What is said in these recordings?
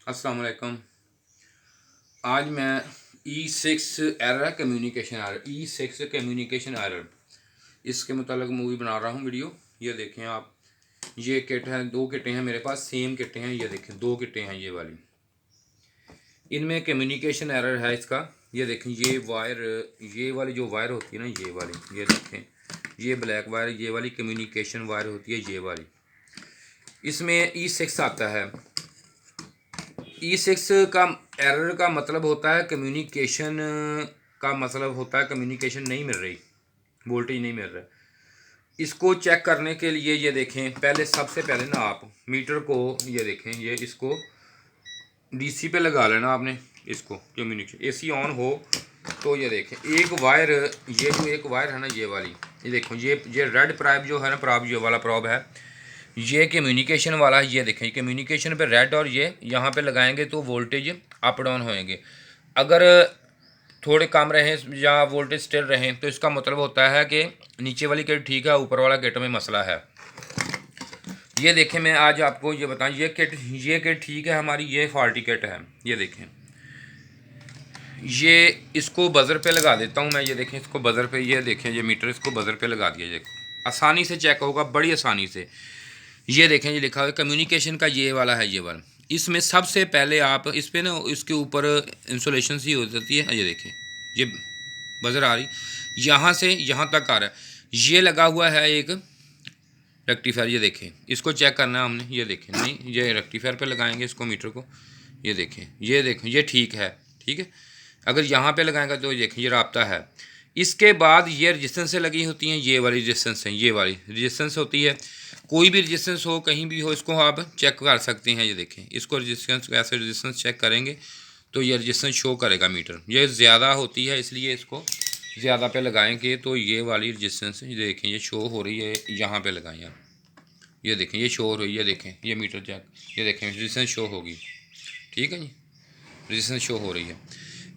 अस्सलाम वालेकुम। आज मैं E6 error communication error E6 communication error इसके मुतालिक मूवी बना रहा हूँ वीडियो। ये देखें आप, ये किट है, दो किटें हैं मेरे पास, सेम किटें हैं। ये देखें दो किटें हैं ये वाली, इनमें कम्युनिकेशन एरर है इसका। ये देखें ये वायर, ये वाली जो वायर होती है ना, ये वाली, ये देखें ये ब्लैक वायर, ये वाली कम्युनिकेशन वायर होती है ये वाली। इसमें E6 आता है। E6 का एरर का मतलब होता है कम्युनिकेशन, का मतलब होता है कम्युनिकेशन नहीं मिल रही, वोल्टेज नहीं मिल रहा। इसको चेक करने के लिए ये देखें, पहले सबसे पहले ना आप मीटर को, ये देखें, ये इसको डीसी पे लगा लेना आपने। इसको कम्युनिकेशन एसी ऑन हो तो ये देखें एक वायर, ये जो एक वायर है ना ये वाली, ये देखो ये रेड प्राइब जो है ना, प्राइब ये वाला प्राइब है, ये कम्युनिकेशन वाला। ये देखें कम्युनिकेशन पे रेड, और ये यहाँ पे लगाएंगे तो वोल्टेज अप डाउन होएंगे। अगर थोड़े कम रहें या वोल्टेज स्थिर रहें तो इसका मतलब होता है कि नीचे वाली किट ठीक है, ऊपर वाला किट में मसला है। ये देखें मैं आज आपको ये बताऊं, ये किट ठीक है हमारी, ये फॉल्टी किट है। ये देखें, ये इसको बज़र पे लगा देता हूँ मैं। ये देखें इसको बज़र पे, ये देखें ये मीटर इसको बज़र पे लगा दिया। ये आसानी से चेक होगा, बड़ी आसानी से। ये देखें ये लिखा हुआ है कम्युनिकेशन का, ये वाला है ये वाला। इसमें सबसे पहले आप इस पर ना, इसके ऊपर इंसुलेशन सी हो जाती है। ये देखें ये बज़र आ रही, यहाँ से यहाँ तक आ रहा है। ये लगा हुआ है एक रेक्टिफायर। ये देखें इसको चेक करना है हमने। ये देखें, नहीं ये रेक्टिफायर पे लगाएंगे इसको मीटर को। ये देखें ये ठीक है, ठीक है। अगर यहाँ पे लगाएंगे तो देखें ये राब्ता है। इसके बाद ये रजिस्टेंस से लगी होती हैं, ये वाली रजिस्टेंस है, ये वाली रजिस्टेंस होती है। कोई भी रजिस्टेंस हो कहीं भी हो, इसको आप चेक कर सकते हैं। ये देखें इसको रजिस्टेंस, ऐसे रजिस्टेंस चेक करेंगे तो ये रजिस्टेंस शो करेगा मीटर। ये ज़्यादा होती है इसलिए इसको ज़्यादा पे लगाएंगे तो ये वाली रजिस्टेंस, ये देखें ये शो हो रही है, यहाँ पे लगाएं आप। ये देखें ये शो हो रही है, ये देखें ये मीटर चेक, ये देखें रजिस्टेंस शो होगी, ठीक है जी, रजिस्टेंस शो हो रही है।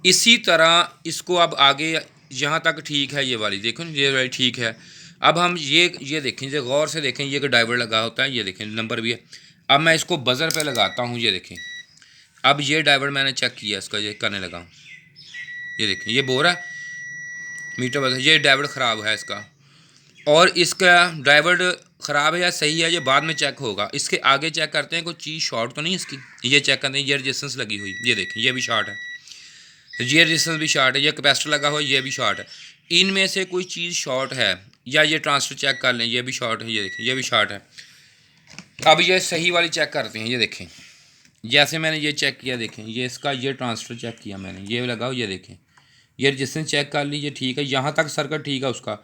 इसी तरह इसको अब आगे यहाँ तक ठीक है, ये वाली देखो ये वाली ठीक है। अब हम ये देखें, ये गौर से देखें, ये डाइवर लगा होता है, ये देखें नंबर भी है। अब मैं इसको बज़र पे लगाता हूँ। ये देखें अब ये डाइवर मैंने चेक किया, इसका ये करने लगा हूँ। ये देखें ये बोल रहा है मीटर बज़र, ये डाइवर ख़राब है इसका, और इसका ड्राइवर ख़राब है या सही है ये बाद में चेक होगा। इसके आगे चेक करते हैं कोई चीज़ शॉर्ट तो नहीं इसकी। ये चेक करते हैं, ये रजिस्टेंस लगी हुई, ये देखें ये भी शॉर्ट है, ये रजिस्टेंस भी शॉर्ट है, ये कैपेसिटर लगा हुआ है, ये भी शॉर्ट है। इनमें से कोई चीज़ शॉर्ट है, या ये ट्रांसफर चेक कर लें, ये भी शॉर्ट है, ये देखें ये भी शॉर्ट है। अब ये सही वाली चेक करते हैं। ये देखें जैसे मैंने ये चेक किया, देखें ये इसका ये ट्रांसफ़र चेक किया मैंने, ये लगा, ये देखें ये रजिस्टेंस चेक कर लीजिए, ठीक है, यहाँ तक सर्किट ठीक है उसका।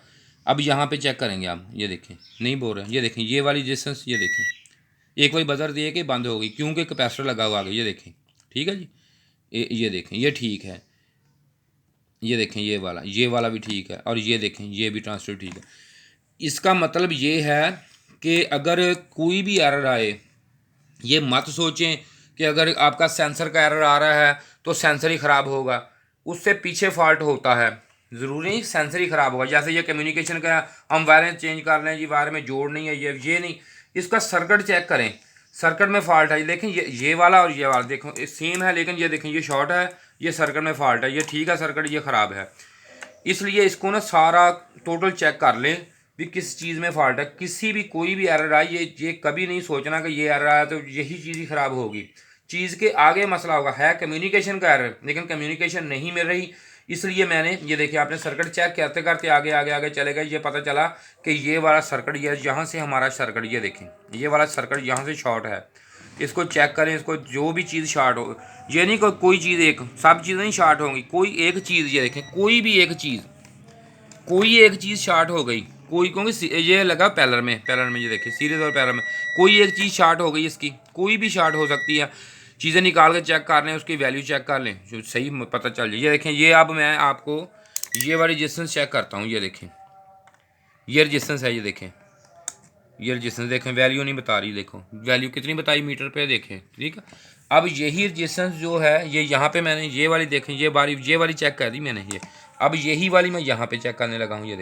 अब यहाँ पे चेक करेंगे हम। ये देखें नहीं बोल रहे हैं, ये देखें ये वाली रजिस्टेंस, ये देखें एक बार बज़र दिए कि बंद हो गई क्योंकि कैपेसिटर लगा हुआ आगे। ये देखें ठीक है जी, ये देखें ये ठीक है, ये देखें ये वाला भी ठीक है, और ये देखें ये भी ट्रांसफर ठीक है। इसका मतलब ये है कि अगर कोई भी एरर आए, ये मत सोचें कि अगर आपका सेंसर का एरर आ रहा है तो सेंसर ही ख़राब होगा, उससे पीछे फॉल्ट होता है। ज़रूरी नहीं सेंसर ही ख़राब होगा। जैसे ये कम्युनिकेशन का हम वायरें चेंज कर लें, जी वायर में जोड़ नहीं है, ये नहीं, इसका सर्किट चेक करें, सर्किट में फॉल्ट है। देखें ये वाला और ये वाला देखो सेम है, लेकिन ये देखें ये शॉर्ट है, ये सर्किट में फॉल्ट है, ये ठीक है सर्किट, ये ख़राब है। इसलिए इसको ना सारा टोटल चेक कर लें भी किस चीज़ में फॉल्ट है। किसी भी कोई भी एरर आए, ये कभी नहीं सोचना कि ये एरर आया तो यही चीज़ ही ख़राब होगी। चीज़ के आगे मसला होगा, है कम्युनिकेशन का एरर, लेकिन कम्युनिकेशन नहीं मिल रही। इसलिए मैंने ये देखिए आपने सर्किट चेक करते करते आगे आगे आगे चले गए, ये पता चला कि ये वाला सर्किट, ये यहाँ से हमारा सर्किट, ये देखें ये वाला सर्किट यहाँ से शॉर्ट है। इसको चेक करें, इसको जो भी चीज़ शॉर्ट हो, ये नहीं कोई चीज़ एक, सब चीज़ें नहीं शॉर्ट होंगी, कोई एक चीज़, ये देखें कोई एक चीज़ शॉर्ट हो गई, कोई क्योंकि ये लगा पैरल में ये देखिए सीरीज और पैरल में कोई एक चीज़ शॉर्ट हो गई, इसकी कोई भी शॉर्ट हो सकती है। चीज़ें निकाल के चेक कर लें, उसकी वैल्यू चेक कर लें, जो सही पता चल जाए। ये देखें ये अब मैं आपको ये वाली रजिस्टेंस चेक करता हूँ। ये देखें ये रजिस्टेंस है, ये देखें ये रजिस्टेंस देखें, वैल्यू नहीं बता रही, देखो वैल्यू कितनी बताई मीटर पे, देखें ठीक है। अब यही रजिस्टेंस जो है ये यहाँ पे मैंने ये वाली देखें, ये वाली चेक कर दी मैंने ये। अब यही वाली मैं यहाँ पे चेक करने लगा हूँ। ये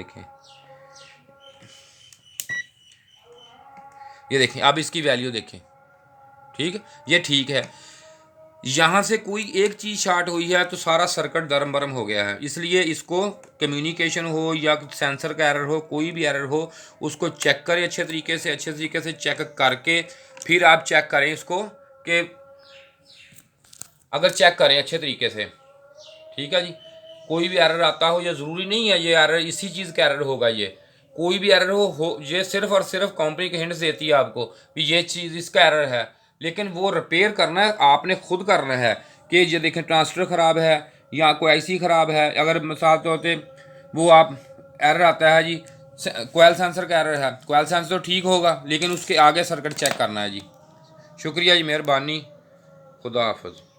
देखें अब इसकी वैल्यू देखें, ठीक है ये ठीक है। यहाँ से कोई एक चीज़ शार्ट हुई है तो सारा सर्किट दरम बरम हो गया है। इसलिए इसको कम्युनिकेशन हो या सेंसर का एरर हो, कोई भी एरर हो, उसको चेक करें अच्छे तरीके से चेक करके फिर आप चेक करें इसको, कि अगर चेक करें अच्छे तरीके से, ठीक है जी। कोई भी एरर आता हो, या ज़रूरी नहीं है ये एरर इसी चीज़ का एरर होगा, ये कोई भी एरर हो ये सिर्फ और सिर्फ कंपनी के हिंट्स देती है आपको कि ये चीज़ इसका एरर है, लेकिन वो रिपेयर करना है आपने खुद करना है। कि ये देखें ट्रांसफर ख़राब है या कोई आईसी ख़राब है, अगर मिसाल तौर पे वो आप एरर आता है जी, कोयल सेंसर का एरर है, कोयल सेंसर तो ठीक होगा लेकिन उसके आगे सर्किट चेक करना है जी। शुक्रिया जी, मेहरबानी, खुदा हाफ़िज़।